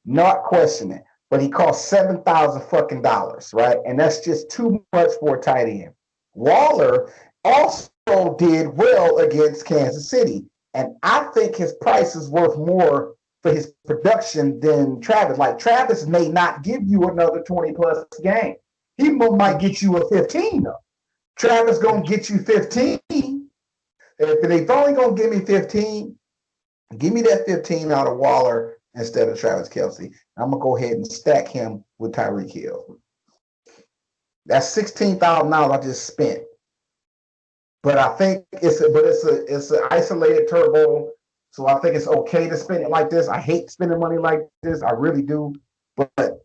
Not questioning, but he cost $7,000 fucking dollars, right? And that's just too much for a tight end. Waller also did well against Kansas City, and I think his price is worth more for his production than Travis. Like Travis may not give you another 20 plus game. He might get you a 15 though. Travis gonna get you 15. If they're only gonna give me 15, give me that 15 out of Waller instead of Travis Kelce. I'm gonna go ahead and stack him with Tyreek Hill. That's $16,000 I just spent. But I think it's an isolated turbo. So I think it's okay to spend it like this. I hate spending money like this. I really do. But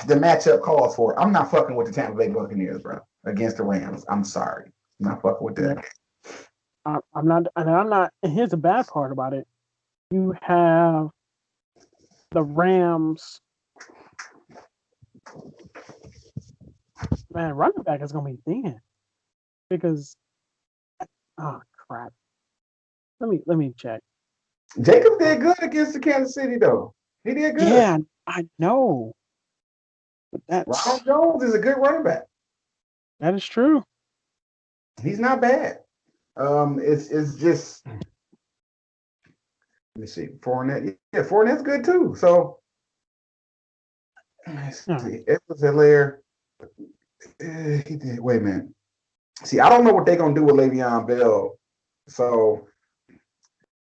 the matchup calls for it. I'm not fucking with the Tampa Bay Buccaneers, bro, against the Rams. I'm sorry. I'm not fucking with that. I'm not. And here's the bad part about it. You have the Rams. Man, running back is going to be thin because. Oh crap! Let me check. Jacob did good against the Kansas City though. He did good. Yeah, I know. But that's Ronald Jones is a good running back. That is true. He's not bad. It's just let me see. Fournette, yeah, Fournette's good too. So it was Hilaire. He did. Wait a minute. See, I don't know what they're gonna do with Le'Veon Bell. So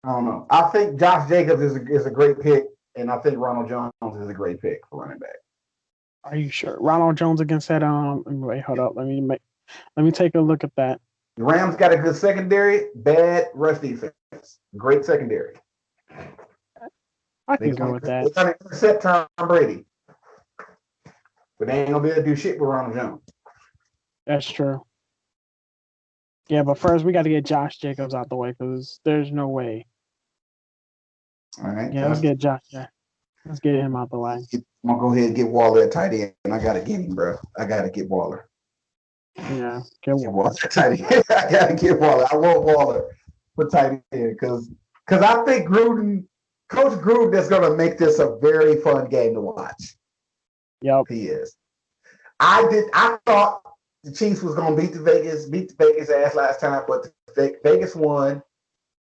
I don't know. I think Josh Jacobs is a great pick, and I think Ronald Jones is a great pick for running back. Are you sure? Ronald Jones against that wait, hold up. Let me take a look at that. The Rams got a good secondary, bad rush defense. Great secondary. I can go with that. They're gonna intercept Tom Brady. But they ain't gonna be able to do shit with Ronald Jones. That's true. Yeah, but first we got to get Josh Jacobs out the way because there's no way. All right. Yeah, let's get Josh. Yeah, let's get him out the way. I'm gonna go ahead and get Waller at tight end, and I gotta get him, bro. I gotta get Waller. Yeah, get Waller at tight end. I gotta get Waller. I want Waller for tight end because I think Coach Gruden is gonna make this a very fun game to watch. Yep, he is. I thought the Chiefs was gonna beat the Vegas ass last time, but Vegas won.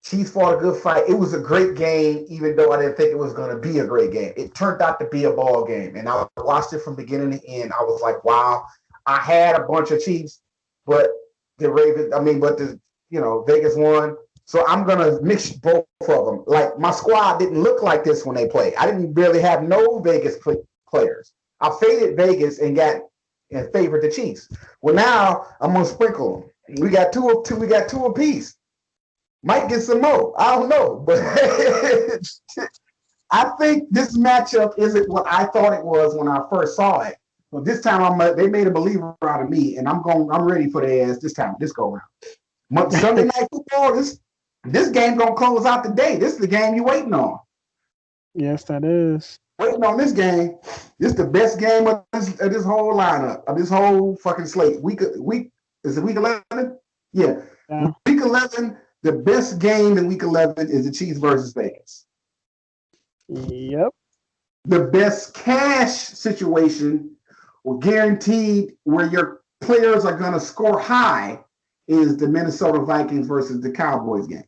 Chiefs fought a good fight. It was a great game, even though I didn't think it was gonna be a great game. It turned out to be a ball game, and I watched it from beginning to end. I was like, wow. I had a bunch of Chiefs, but Vegas won. So I'm gonna mix both of them. Like my squad didn't look like this when they played. I didn't really have no Vegas players. I faded Vegas and favored the Chiefs. Well, now I'm gonna sprinkle them. We got two apiece. Might get some more. I don't know, but I think this matchup isn't what I thought it was when I first saw it. But this time they made a believer out of me, and I'm ready for their ass this time. This go around. Sunday night football. This game gonna close out the day. This is the game you waiting on. Yes, that is. Waiting on this game. This is the best game of this whole lineup, of this whole fucking slate. Is it week 11? Yeah. Week 11, the best game in week 11 is the Chiefs versus Vegas. Yep. The best cash situation or guaranteed where your players are going to score high is the Minnesota Vikings versus the Cowboys game.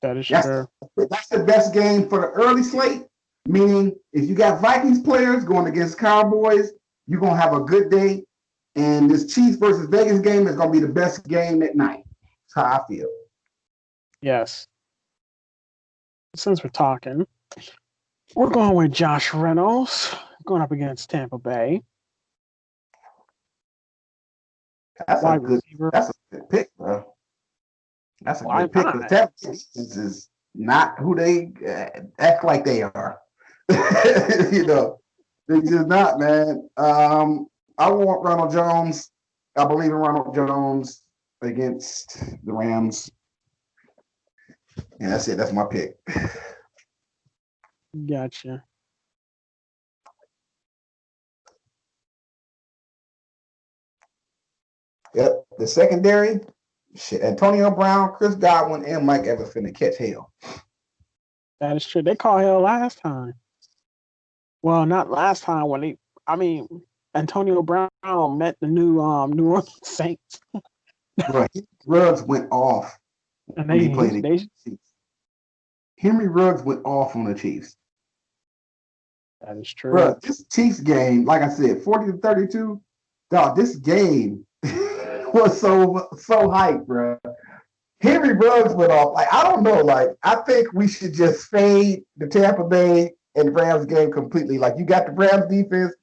That is true. That's the best game for the early slate, meaning if you got Vikings players going against Cowboys, you're going to have a good day. And this Chiefs versus Vegas game is going to be the best game at night. That's how I feel. Yes. Since we're talking, we're going with Josh Reynolds going up against Tampa Bay. That's a good pick, bro. That's a good pick. Tampa is not who they act like they are. You know, they're just not, man. I want Ronald Jones. I believe in Ronald Jones. against the Rams. And that's it. That's my pick. Gotcha. Yep. The secondary, shit. Antonio Brown, Chris Godwin, and Mike Evans finna catch hell. That is true. They called hell last time. Well, not last time Antonio Brown met the new New Orleans Saints. Bro, Ruggs went off And when he played against the Chiefs. Henry Ruggs went off on the Chiefs. That is true. Bro, this Chiefs game, like I said, 40-32. Dog, this game was so hype, bro. Henry Ruggs went off. Like, I don't know. Like, I think we should just fade the Tampa Bay and Rams game completely. Like, you got the Rams defense,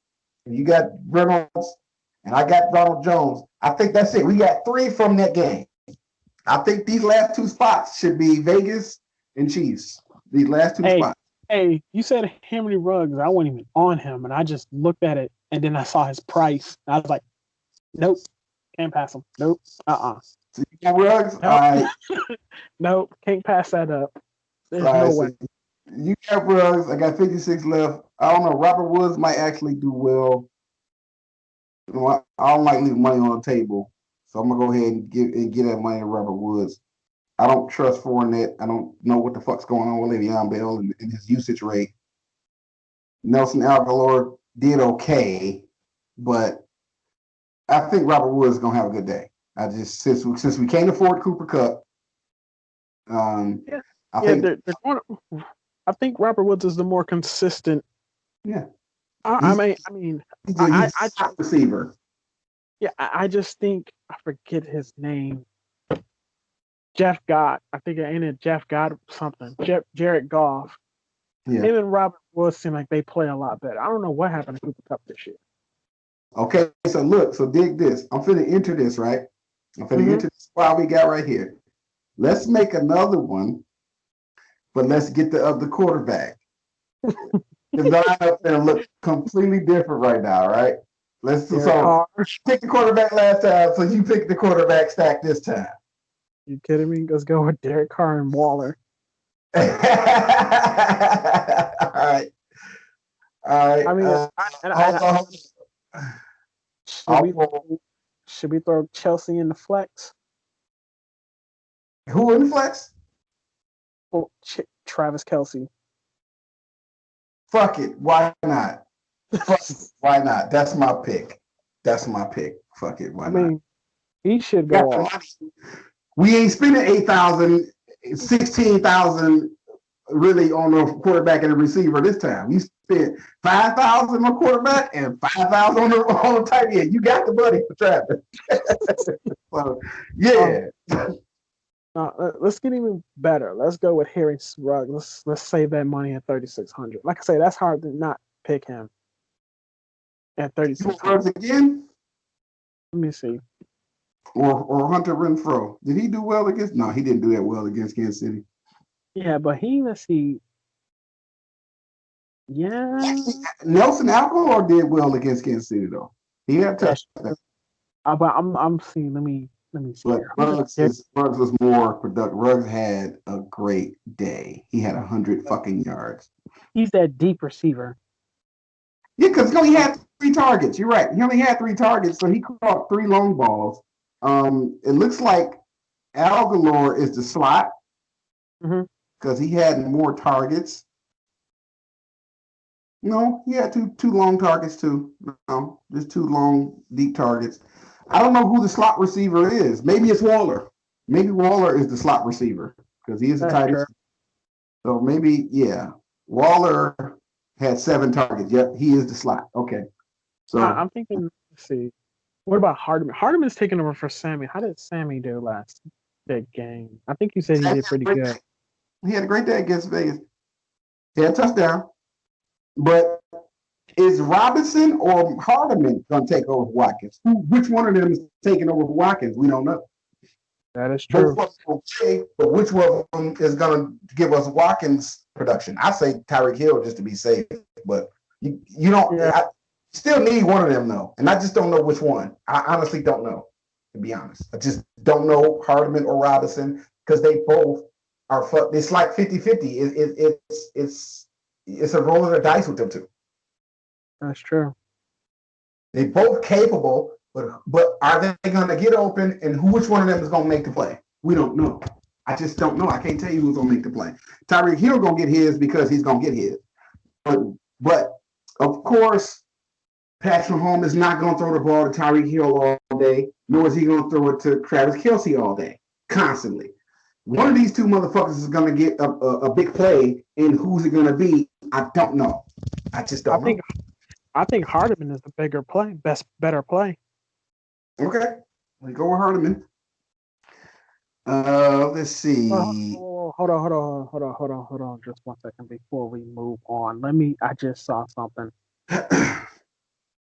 and you got Reynolds, and I got Ronald Jones. I think that's it. We got 3 from that game. I think these last 2 spots should be Vegas and Chiefs. These last 2 spots. Hey, you said Henry Ruggs. I wasn't even on him, and I just looked at it, and then I saw his price. And I was like, nope, can't pass him. Nope, So you got Ruggs? Nope. All right. Nope, can't pass that up. There's no way. So you got Ruggs. I got 56 left. I don't know. Robert Woods might actually do well. I don't like leaving money on the table. So I'm going to go ahead and get that money to Robert Woods. I don't trust Fournette. I don't know what the fuck's going on with Le'Veon Bell and his usage rate. Nelson Agholor did okay, but I think Robert Woods is going to have a good day. Since we can't afford Cooper Kupp, I think Robert Woods is the more consistent. Yeah. I top receiver. Yeah, I just think I forget his name. Jeff Gott. I think ain't it Jeff Gott something. Jared Goff. Yeah. Him and Robert Woods seem like they play a lot better. I don't know what happened to Cooper Kupp this year. Okay, so dig this. I'm finna enter this, right? I'm finna enter this spot we got right here. Let's make another one, but let's get the other quarterback. The lineup gonna look completely different right now, right? Pick the quarterback last time, so you pick the quarterback stack this time. You kidding me? Let's go with Derek Carr and Waller. All right. I mean, should we throw Chelsea in the flex? Who in the flex? Oh, Travis Kelce. Fuck it. Why not? Why not? That's my pick. Fuck it. Why not? He should go off. We ain't spending 8,000, 16,000 really on a quarterback and a receiver this time. We spent 5,000 on quarterback and 5,000 on the tight end. You got the money for Travis. So, yeah. Let's get even better. Let's go with Henry Ruggs. Let's save that money at 3,600. Like I say, that's hard to not pick him at 3,600 again. Let me see. Or Hunter Renfrow. Did he do well against? No, he didn't do that well against Kansas City. Yeah, but let's see. Yeah. Nelson Agholor did well against Kansas City though. He had touched. But I'm seeing. Let me see. But Ruggs was more productive. Ruggs had a great day. He had 100 fucking yards. He's that deep receiver. Yeah, because he only had 3 targets. You're right. He only had 3 targets, so he caught 3 long balls. It looks like Agholor is the slot because he had more targets. No, he had two long targets too. No, just 2 long, deep targets. I don't know who the slot receiver is. Maybe it's Waller. Maybe Waller is the slot receiver because he is the tight end. So maybe, yeah. Waller had 7 targets. Yep, he is the slot. Okay. So I'm thinking, let's see. What about Hardman? Hardman's taking over for Sammy. How did Sammy do last big game? I think you said he did pretty good. He had a great day against Vegas. He had a touchdown. But is Robinson or Hardman going to take over for Watkins? Which one of them is taking over for Watkins? We don't know. That is true. Okay, but which one of them is going to give us Watkins production? I say Tyreek Hill just to be safe, but you don't. Yeah. I still need one of them though, and I just don't know which one. I honestly don't know, to be honest. I just don't know Hardeman or Robinson because they both are. It's like 50-50. It's a roll of the dice with them two. That's true. They both capable, but are they going to get open? And which one of them is going to make the play? We don't know. I just don't know. I can't tell you who's going to make the play. Tyreek Hill going to get his because he's going to get his. But of course, Patrick Mahomes is not going to throw the ball to Tyreek Hill all day, nor is he going to throw it to Travis Kelce all day, constantly. One of these two motherfuckers is going to get a big play, and who's it going to be? I don't know. I just don't know. I think Hardeman is the bigger play, better play. Okay, we go with Hardeman. Let's see. Hold on. Just 1 second before we move on. I just saw something.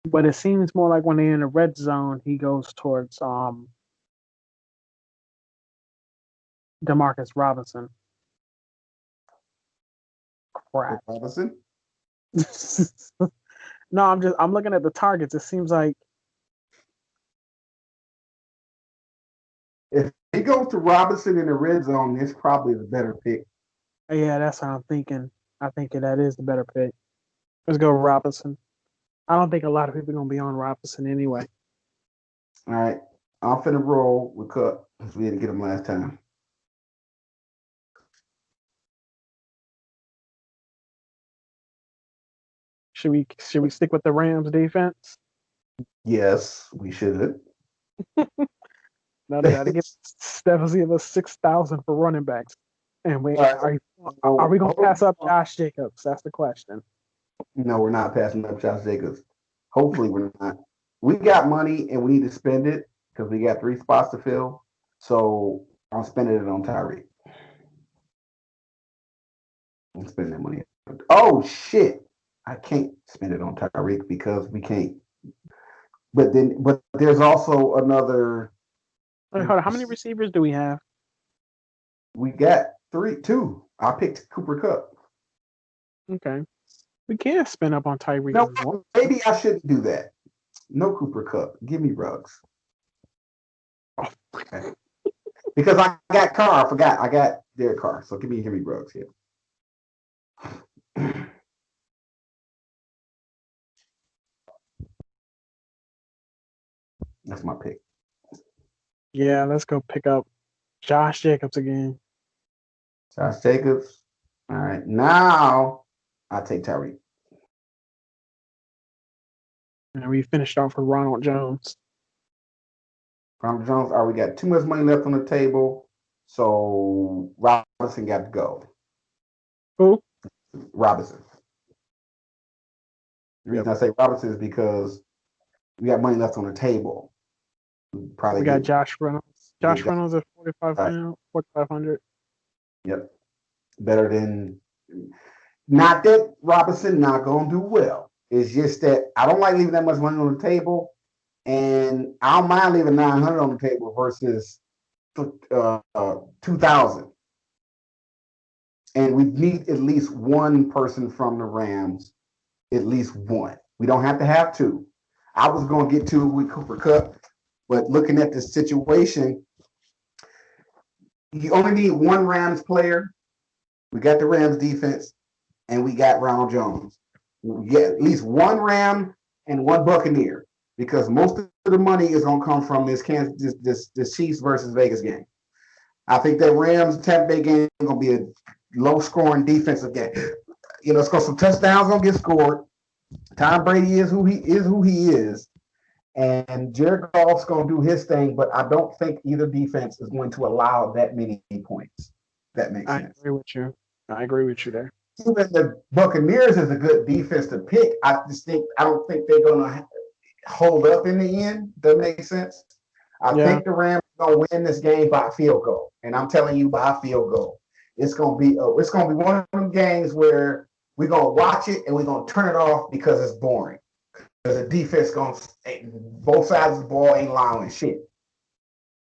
But it seems more like when they're in the red zone, he goes towards Demarcus Robinson. Crap. Robinson? No, I'm looking at the targets. It seems like if he goes to Robinson in the red zone, it's probably the better pick. Yeah, that's what I'm thinking. I think that is the better pick. Let's go Robinson. I don't think a lot of people are going to be on Robinson anyway. All right. I'm finna roll with Cut because we didn't get him last time. Should we stick with the Rams defense? Yes, we should. No, they got to get Stefan 6,000 for running backs. And are we going to pass up Josh Jacobs? That's the question. No, we're not passing up Josh Jacobs. Hopefully, we're not. We got money and we need to spend it because we got 3 spots to fill. So I'm spending it on Tyreek. I'm spending that money. Oh shit! I can't spend it on Tyreek because we can't. But there's also another. Wait, hold on. How many receivers do we have? We got 2. I picked Cooper Kupp. Okay. We can't spend up on Tyreek. No, maybe I shouldn't do that. No Cooper Kupp. Give me Ruggs. Okay. Because I got Carr. I forgot. I got Derek Carr. So give me Ruggs here. That's my pick. Yeah, let's go pick up Josh Jacobs again. Josh Jacobs. All right. Now I take Tyreek. And we finished off with Ronald Jones. Ronald Jones. All right, we got too much money left on the table. So Robinson got to go. Who? Robinson. The reason I say Robinson is because we got money left on the table. We got Josh Reynolds. Reynolds at 4,500. Yep. Better than. Not that Robinson not going to do well. It's just that I don't like leaving that much money on the table. And I don't mind leaving 900 on the table versus 2,000. And we need at least one person from the Rams, at least one. We don't have to have 2. I was going to get 2 with Cooper Kupp, but looking at the situation, you only need 1 Rams player. We got the Rams defense, and we got Ronald Jones. We get at least 1 Ram and 1 Buccaneer because most of the money is going to come from this Chiefs versus Vegas game. I think that Rams Tampa Bay game is going to be a low-scoring defensive game. You know, it's going some touchdowns going to get scored. Tom Brady is who he is, and Jared Goff's going to do his thing. But I don't think either defense is going to allow that many points. That makes sense. I agree with you there. Even the Buccaneers is a good defense to pick. I don't think they're going to hold up in the end. That makes sense. I think the Rams are going to win this game by a field goal, and I'm telling you by a field goal. It's going to be one of them games where we're going to watch it and we're going to turn it off because it's boring. Because the defense both sides of the ball ain't allowing shit.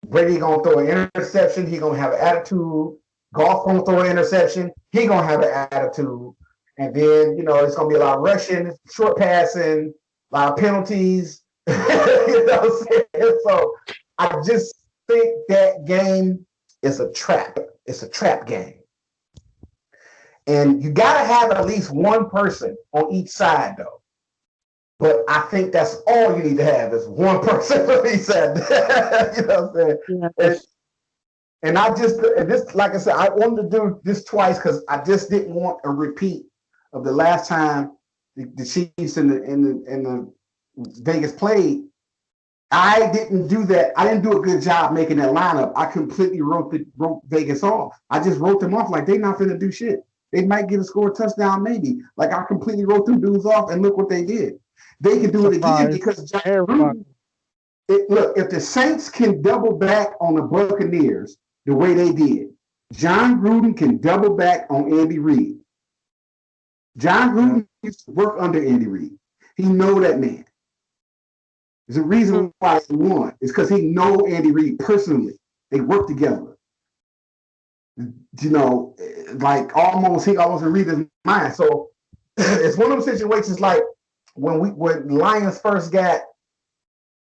Brady going to throw an interception. He going to have an attitude. Goff going to throw an interception. He going to have an attitude. And then, you know, it's going to be a lot of rushing, short passing, a lot of penalties. You know what I'm saying? So think that game is a trap. It's a trap game. And you got to have at least one person on each side, though. But I think that's all you need to have is one person on each side. You know what I'm saying? Yeah. And I just, this, like I said, I wanted to do this twice because I just didn't want a repeat of the last time the Chiefs and the Vegas played. I didn't do that. I didn't do a good job making that lineup. I completely wrote Vegas off. I just wrote them off like they not finna do shit. They might get a score touchdown, maybe. Like I completely wrote them dudes off, and look what they did. They can do it again because John Gruden, look, if the Saints can double back on the Buccaneers the way they did, John Gruden can double back on Andy Reid. John Gruden used to work under Andy Reid. He know that man. There's a reason why he won. It's because he know Andy Reid personally. They work together. You know, like he almost read his mind. So it's one of those situations like when Lions first got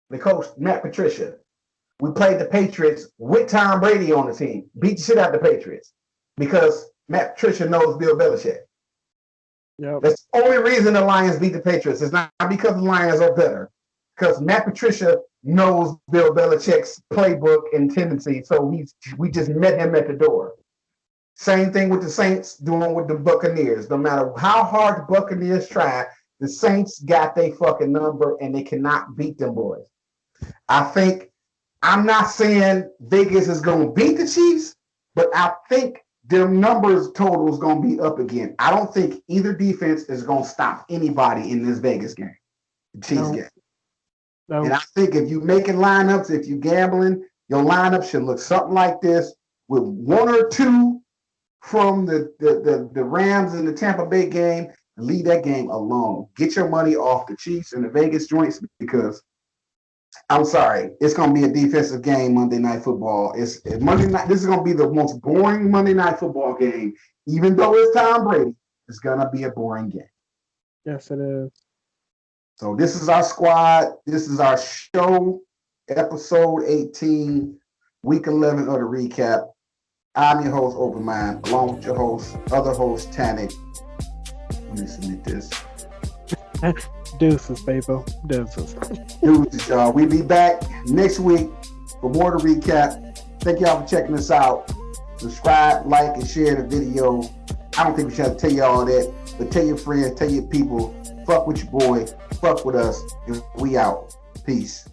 the coach Matt Patricia. We played the Patriots with Tom Brady on the team. Beat the shit out of the Patriots because Matt Patricia knows Bill Belichick. Yep. That's the only reason the Lions beat the Patriots. It's not because the Lions are better. Because Matt Patricia knows Bill Belichick's playbook and tendency, so we just met him at the door. Same thing with the Saints doing with the Buccaneers. No matter how hard the Buccaneers try, the Saints got their fucking number and they cannot beat them boys. I'm not saying Vegas is going to beat the Chiefs, but I think their numbers total is going to be up again. I don't think either defense is going to stop anybody in this Vegas game, the Chiefs game. No. And I think if you're making lineups, if you're gambling, your lineup should look something like this with one or two from the Rams and the Tampa Bay game and leave that game alone. Get your money off the Chiefs and the Vegas joints because I'm sorry, it's going to be a defensive game Monday Night Football. It's Monday night. This is going to be the most boring Monday Night Football game. Even though it's Tom Brady, it's going to be a boring game. Yes, it is. So this is our squad. This is our show, episode 18, week 11 of the recap. I'm your host, Open Mind, along with your host, other host, Tannic. Let me submit this. Deuces, baby. Deuces. Deuces, y'all. We'll be back next week for more to recap. Thank y'all for checking us out. Subscribe, like, and share the video. I don't think we should have to tell you all that, but tell your friends, tell your people, fuck with your boy, fuck with us, and we out. Peace.